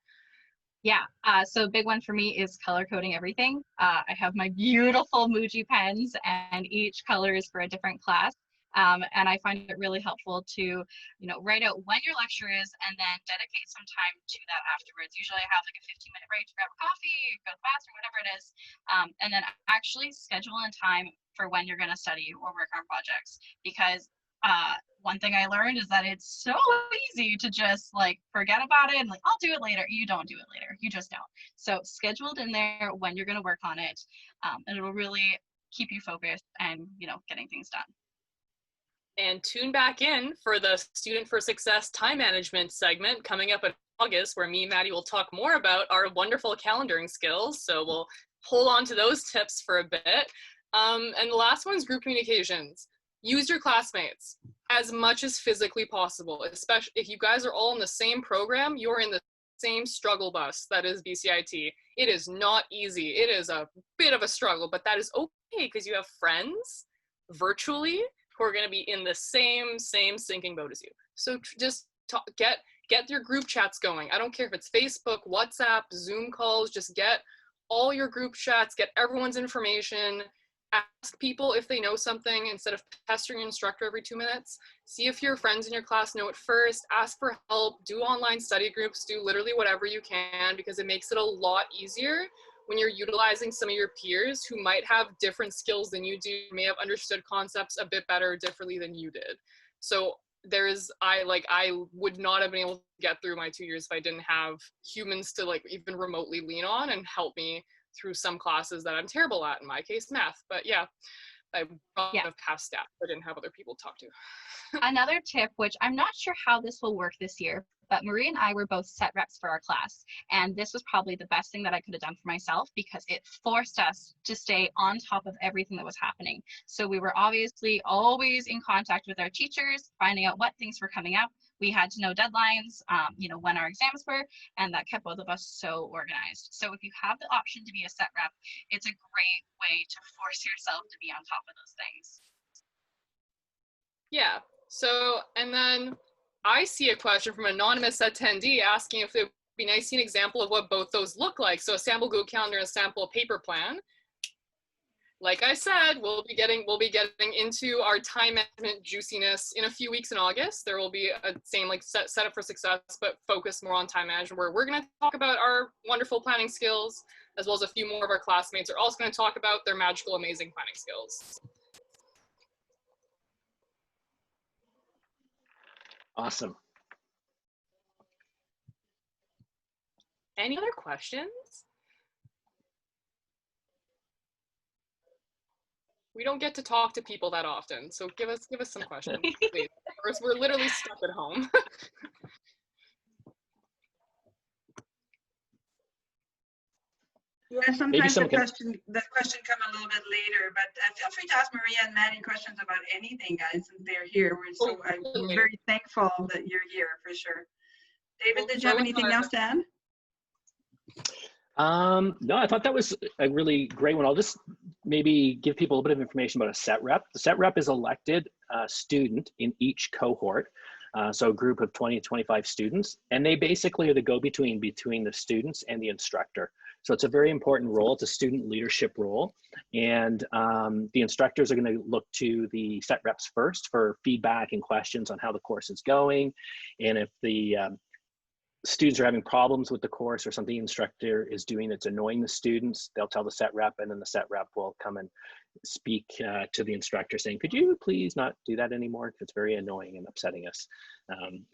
Yeah, so a big one for me is color coding everything. I have my beautiful Muji pens, and each color is for a different class. And I find it really helpful to, you know, write out when your lecture is and then dedicate some time to that afterwards. Usually I have like a 15-minute break to grab a coffee, go to the bathroom, whatever it is. And then actually schedule in time for when you're going to study or work on projects. Because one thing I learned is that it's so easy to just like forget about it and like, I'll do it later. You don't do it later. You just don't. So scheduled in there when you're going to work on it, and it'll really keep you focused and, you know, getting things done. And tune back in for the Student for Success time management segment coming up in August, where me and Maddie will talk more about our wonderful calendaring skills. So we'll hold on to those tips for a bit. And the last one is group communications. Use your classmates as much as physically possible, especially if you guys are all in the same program, you're in the same struggle bus that is Bcit. It is not easy. It is a bit of a struggle, but that is okay because you have friends virtually who are going to be in the same sinking boat as you. So just get your group chats going. I don't care if it's Facebook, WhatsApp, Zoom calls, just get all your group chats, get everyone's information, ask people if they know something instead of pestering your instructor every 2 minutes. See if your friends in your class know it first. Ask for help. Do online study groups. Do literally whatever you can, because it makes it a lot easier when you're utilizing some of your peers who might have different skills than you do, may have understood concepts a bit better differently than you did. So I would not have been able to get through my 2 years if I didn't have humans to like even remotely lean on and help me through some classes that I'm terrible at, in my case, math. But yeah, I probably have passed stats. I didn't have other people to talk to. Another tip, which I'm not sure how this will work this year, but Marie and I were both set reps for our class. And this was probably the best thing that I could have done for myself, because it forced us to stay on top of everything that was happening. So we were obviously always in contact with our teachers, finding out what things were coming up. We had to know deadlines, when our exams were, and that kept both of us so organized. So if you have the option to be a set rep, it's a great way to force yourself to be on top of those things. Yeah. So, and then I see a question from an anonymous attendee asking if it would be nice to see an example of what both those look like. So a sample Google Calendar and a sample paper plan. Like I said, we'll be getting into our time management juiciness in a few weeks in August. There will be a same like set up for success, but focus more on time management, where we're going to talk about our wonderful planning skills, as well as a few more of our classmates are also going to talk about their magical, amazing planning skills. Awesome. Any other questions? We don't get to talk to people that often, so give us some questions, please. We're literally stuck at home. Yeah, sometimes the question come a little bit later, but feel free to ask Maria and Maddie questions about anything, guys, since they're here. We're very thankful that you're here, for sure. David, did you have anything else to add? No, I thought that was a really great one. I'll just maybe give people a little bit of information about a set rep. The set rep is elected student in each cohort. So a group of 20 to 25 students, and they basically are the go-between between the students and the instructor. So it's a very important role. It's a student leadership role. And the instructors are going to look to the set reps first for feedback and questions on how the course is going. And if the students are having problems with the course or something the instructor is doing that's annoying the students, they'll tell the set rep, and then the set rep will come and speak to the instructor saying, could you please not do that anymore, because it's very annoying and upsetting us,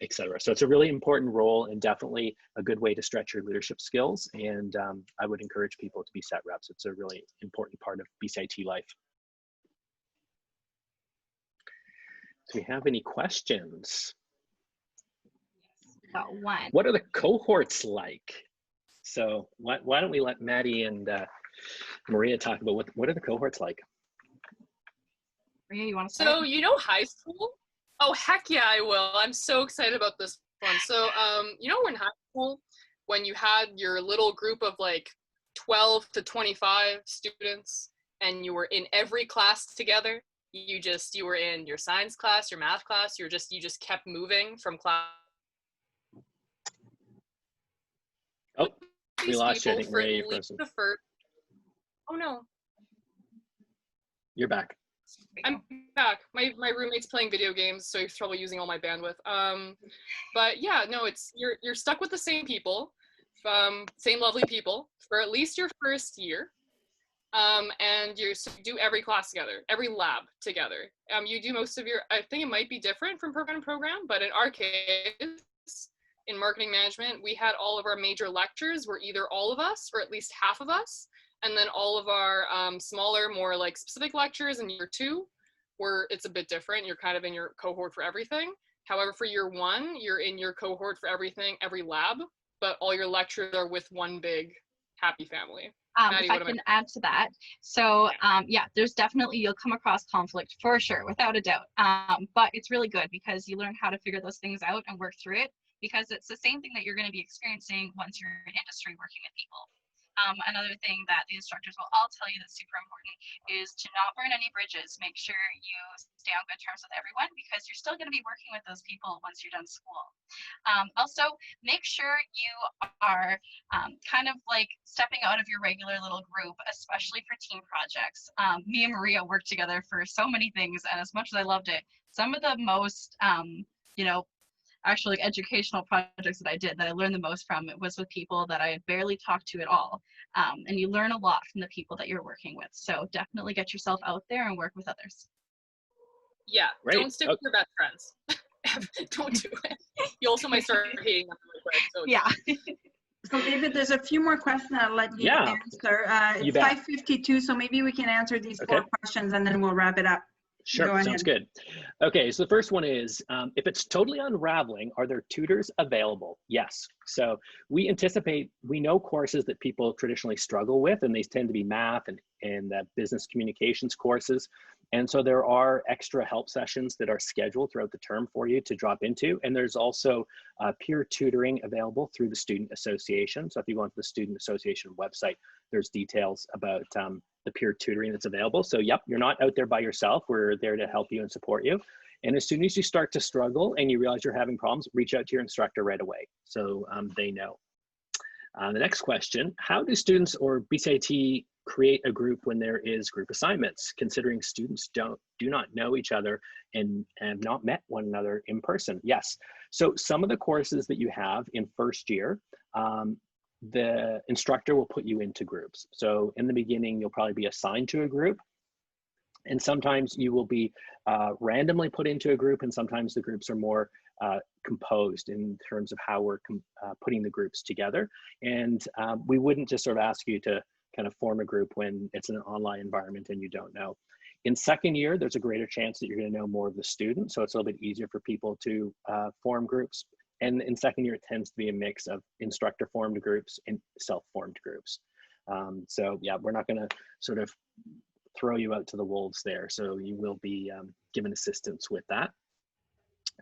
etc. So it's a really important role and definitely a good way to stretch your leadership skills. And I would encourage people to be set reps. It's a really important part of Bcit life. Do we have any questions? Got one. What are the cohorts like? So why don't we let Maddie and Maria talk about what are the cohorts like? Maria, you want to start? So you know high school? Oh, heck yeah, I will. I'm so excited about this one. So you know, in high school, when you had your little group of like 12 to 25 students and you were in every class together, you were in your science class, your math class, you just kept moving from class. Oh, we lost you. I think Maria, you're frozen. Oh no. You're back. I'm back. My roommate's playing video games, so he's probably using all my bandwidth. But yeah, no, you're stuck with the same people, same lovely people for at least your first year. And you do every class together, every lab together. You do most of your, I think it might be different from program to program, but in our case, in marketing management, we had all of our major lectures were either all of us or at least half of us. And then all of our smaller, more like specific lectures in year 2, where it's a bit different. You're kind of in your cohort for everything. However, for year 1, you're in your cohort for everything, every lab, but all your lectures are with one big happy family. Maddie, if I can add to that. So yeah, there's definitely, you'll come across conflict for sure, without a doubt. But it's really good because you learn how to figure those things out and work through it, because it's the same thing that you're going to be experiencing once you're in industry working with people. Another thing that the instructors will all tell you that's super important is to not burn any bridges. Make sure you stay on good terms with everyone, because you're still going to be working with those people once you're done school. Also, make sure you are kind of like stepping out of your regular little group, especially for team projects. Me and Maria worked together for so many things, and as much as I loved it, some of the most, you know, actually educational projects that I did that I learned the most from it was with people that I had barely talked to at all. And you learn a lot from the people that you're working with. So definitely get yourself out there and work with others. Yeah, Great. don't stick with your best friends. Don't do it. You also might start hating them really quick. So Yeah. So David, there's a few more questions I'll let you answer. You It's bet. 5:52, so maybe we can answer these 4 questions and then we'll wrap it up. Sure, sounds good. Okay, so the first one is, if it's totally unraveling, are there tutors available? Yes. So we know courses that people traditionally struggle with, and these tend to be math and business communications courses. And so there are extra help sessions that are scheduled throughout the term for you to drop into. And there's also peer tutoring available through the Student Association. So if you go onto the Student Association website, there's details about the peer tutoring that's available. So yep, you're not out there by yourself. We're there to help you and support you. And as soon as you start to struggle and you realize you're having problems, reach out to your instructor right away so they know. The next question, how do students or Bcit create a group when there is group assignments, considering students do not know each other and have not met one another in person? Yes, so some of the courses that you have in first year, the instructor will put you into groups. So in the beginning, you'll probably be assigned to a group, and sometimes you will be randomly put into a group, and sometimes the groups are more composed in terms of how we're putting the groups together. And we wouldn't just sort of ask you to kind of form a group when it's an online environment and you don't know. In second year, there's a greater chance that you're going to know more of the student, so it's a little bit easier for people to form groups. And in second year, it tends to be a mix of instructor-formed groups and self-formed groups. So yeah, we're not going to sort of throw you out to the wolves there. So you will be given assistance with that.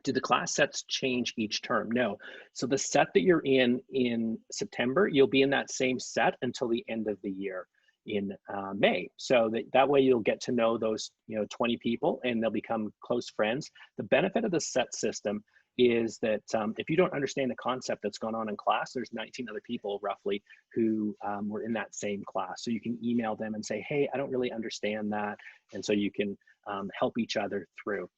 Do the class sets change each term? No. So the set that you're in September, you'll be in that same set until the end of the year in May. So that way you'll get to know those 20 people and they'll become close friends. The benefit of the set system is that if you don't understand the concept that's gone on in class, there's 19 other people roughly who were in that same class. So you can email them and say, hey, I don't really understand that. And so you can help each other through.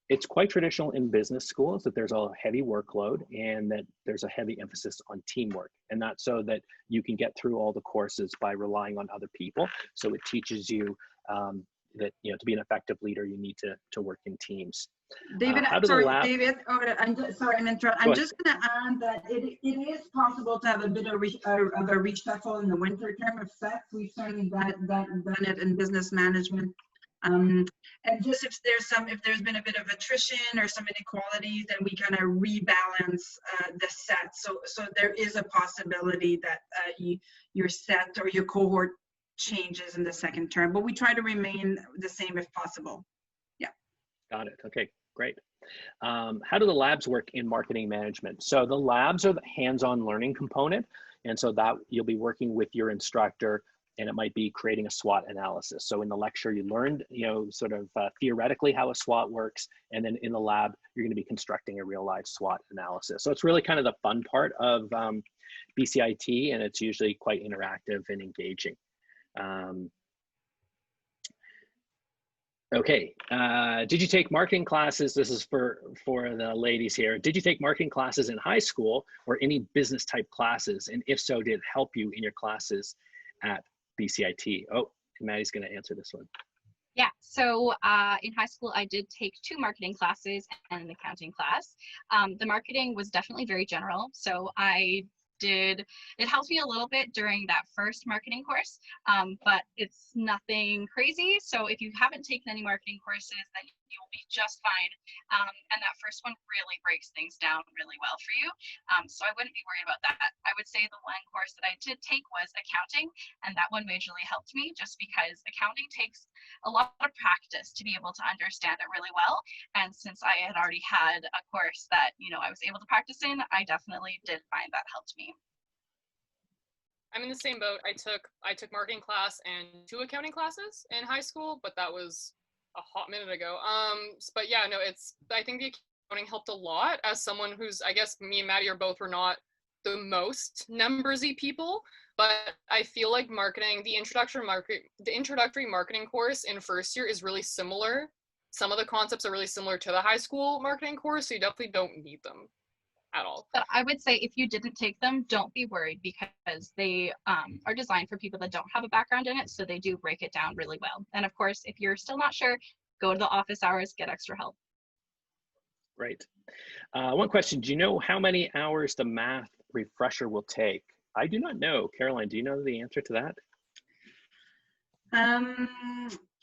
It's quite traditional in business schools that there's a heavy workload and that there's a heavy emphasis on teamwork. And that's so that you can get through all the courses by relying on other people. So it teaches you that to be an effective leader, you need to work in teams. David, David, I'm interrupting. I'm just going to add that it is possible to have a bit of a reshuffle in the winter term of sets. We've certainly done it in business management. And just if there's been a bit of attrition or some inequalities, then we kind of rebalance the set. So there is a possibility that your set or your cohort changes in the second term, but we try to remain the same if possible. Yeah. Got it. Okay, great. How do the labs work in marketing management? So the labs are the hands-on learning component. And so that you'll be working with your instructor, and it might be creating a SWOT analysis. So in the lecture, you learned, sort of theoretically how a SWOT works. And then in the lab, you're going to be constructing a real life SWOT analysis. So it's really kind of the fun part of Bcit, and it's usually quite interactive and engaging. Okay, did you take marketing classes? This is for the ladies here. Did you take marketing classes in high school or any business type classes? And if so, did it help you in your classes at Bcit? Oh, Maddie's going to answer this one. Yeah, so in high school, I did take 2 marketing classes and an accounting class. The marketing was definitely very general, so it helped me a little bit during that first marketing course, but it's nothing crazy. So if you haven't taken any marketing courses, then you'll be just fine. And that first one really breaks things down really well for you. So I wouldn't be worried about that. I would say the one course that I did take was accounting, and that one majorly helped me just because accounting takes a lot of practice to be able to understand it really well. And since I had already had a course that, I was able to practice in, I definitely did find that helped me. I'm in the same boat. I took marketing class and 2 accounting classes in high school, but that was a hot minute ago. But yeah, no, I think the helped a lot as someone who's, I guess me and Maddie are both, were not the most numbersy people, but I feel like marketing, the introductory marketing course in first year is really similar. Some of the concepts are really similar to the high school marketing course, so you definitely don't need them at all. But I would say if you didn't take them, don't be worried, because they are designed for people that don't have a background in it, so they do break it down really well. And of course, if you're still not sure, go to the office hours, get extra help. Right. One question, do you know how many hours the math refresher will take? I do not know. Caroline, do you know the answer to that?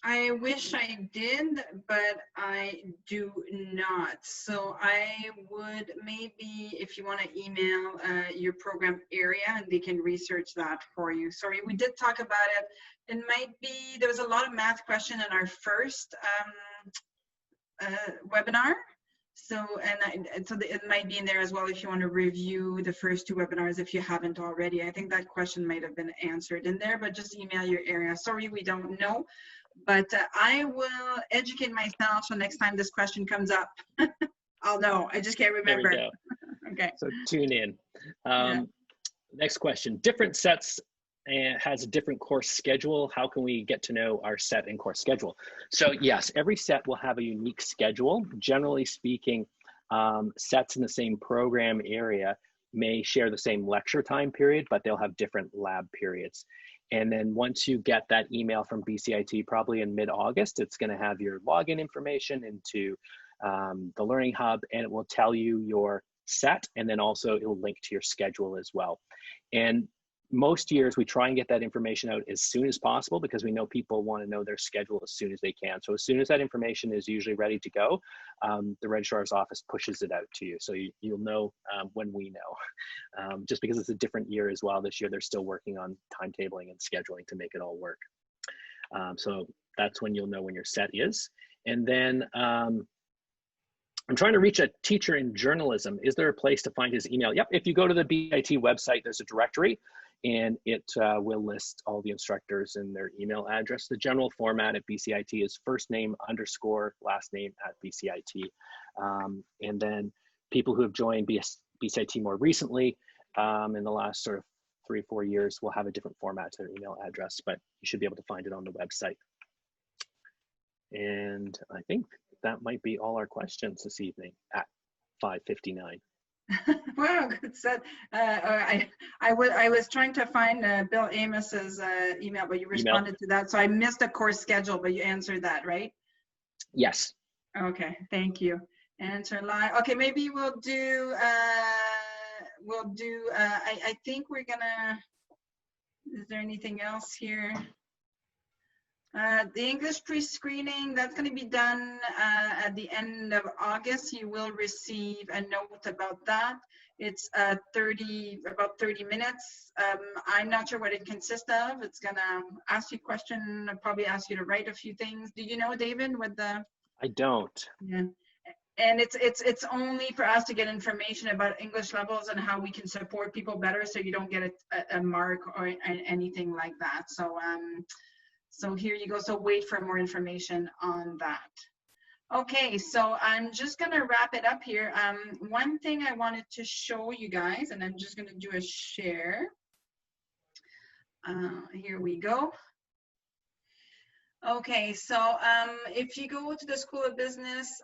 I wish I did, but I do not. So I would maybe, if you want to email your program area and they can research that for you. Sorry, we did talk about it. It might be, there was a lot of math question in our first webinar. So, it might be in there as well if you want to review the first two webinars if you haven't already. I think that question might have been answered in there, but just email your area. Sorry, we don't know, but I will educate myself so next time this question comes up, I'll know. I just can't remember. There we go. Okay. So tune in. Yeah. Next question, different sets and has a different course schedule. How can we get to know our set and course schedule? So yes, every set will have a unique schedule. Generally speaking, sets in the same program area may share the same lecture time period, but they'll have different lab periods. And then once you get that email from Bcit, probably in mid-August, it's gonna have your login information into the Learning Hub, and it will tell you your set, and then also it will link to your schedule as well. And most years we try and get that information out as soon as possible because we know people want to know their schedule as soon as they can. So as soon as that information is usually ready to go, the registrar's office pushes it out to you. So you'll know when we know, just because it's a different year as well. This year they're still working on timetabling and scheduling to make it all work. So that's when you'll know when your set is. And then I'm trying to reach a teacher in journalism. Is there a place to find his email? Yep, if you go to the Bcit website, there's a directory, and it will list all the instructors and their email address. The general format at Bcit is first name _ last name @Bcit. And then people who have joined Bcit more recently in the last sort of 3 or 4 years will have a different format to their email address, but you should be able to find it on the website. And I think that might be all our questions this evening at 5:59. Wow, good set. I was trying to find Bill Amos's email, but you responded to that. So I missed a course schedule, but you answered that, right? Yes. Okay, thank you. Answer live. Okay, maybe we'll do, I think we're gonna, is there anything else here? The English pre-screening, that's going to be done at the end of August. You will receive a note about that. It's about 30 minutes. I'm not sure what it consists of. It's going to ask you a question, probably ask you to write a few things. Do you know, David, what the? I don't. Yeah. And it's only for us to get information about English levels and how we can support people better, so you don't get a mark or anything like that. So here you go. So wait for more information on that. Okay, so I'm just gonna wrap it up here. One thing I wanted to show you guys, and I'm just gonna do a share. Here we go. Okay, so if you go to the School of Business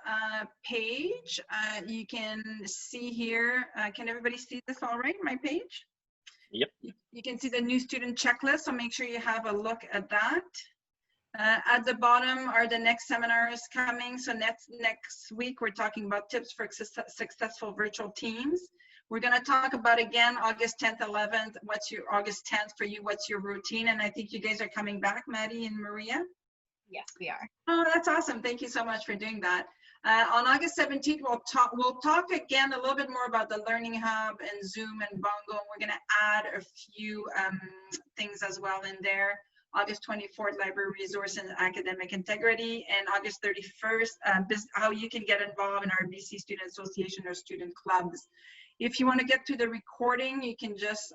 page, you can see here, can everybody see this all right, my page? Yep. You can see the new student checklist, so make sure you have a look at that. At the bottom are the next seminars coming. So next week, we're talking about tips for successful virtual teams. We're going to talk about, again, August 10th, 11th, what's your August 10th for you, what's your routine? And I think you guys are coming back, Maddie and Maria. Yes, we are. Oh, that's awesome. Thank you so much for doing that. On August 17th, we'll talk again a little bit more about the Learning Hub and Zoom and Bongo. We're going to add a few things as well in there. August 24th, library resource and academic integrity. And August 31st, how you can get involved in our BC Student Association or student clubs. If you want to get to the recording, you can just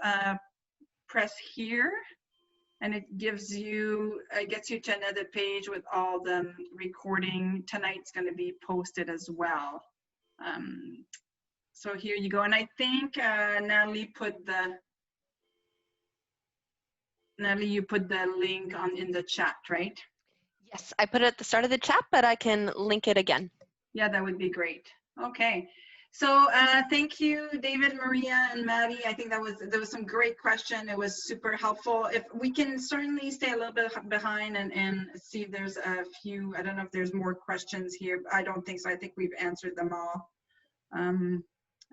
press here. And it gives you, gets you to another page with all the recording. Tonight's going to be posted as well. So here you go. And I think Natalie, you put the link in the chat, right? Yes, I put it at the start of the chat, but I can link it again. Yeah, that would be great. Okay. So thank you, David, Maria, and Maddie. I think there was some great question. It was super helpful. If we can certainly stay a little bit behind and see if there's a few, I don't know if there's more questions here. I don't think so. I think we've answered them all.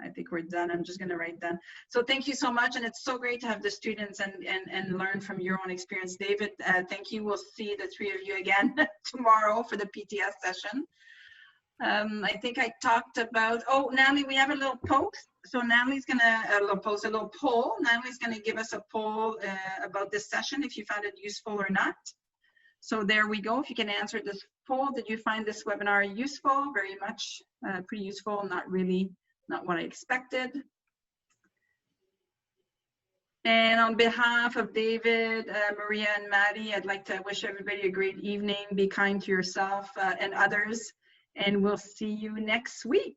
I think we're done. I'm just going to write done. So thank you so much. And it's so great to have the students and learn from your own experience. David, thank you. We'll see the three of you again tomorrow for the PTS session. I think I talked about, oh, Natalie, we have a little post. So Natalie's going to post a little poll. Natalie's going to give us a poll about this session, if you found it useful or not. So there we go. If you can answer this poll, did you find this webinar useful? Very much, pretty useful, not what I expected. And on behalf of David, Maria, and Maddie, I'd like to wish everybody a great evening. Be kind to yourself and others. And we'll see you next week.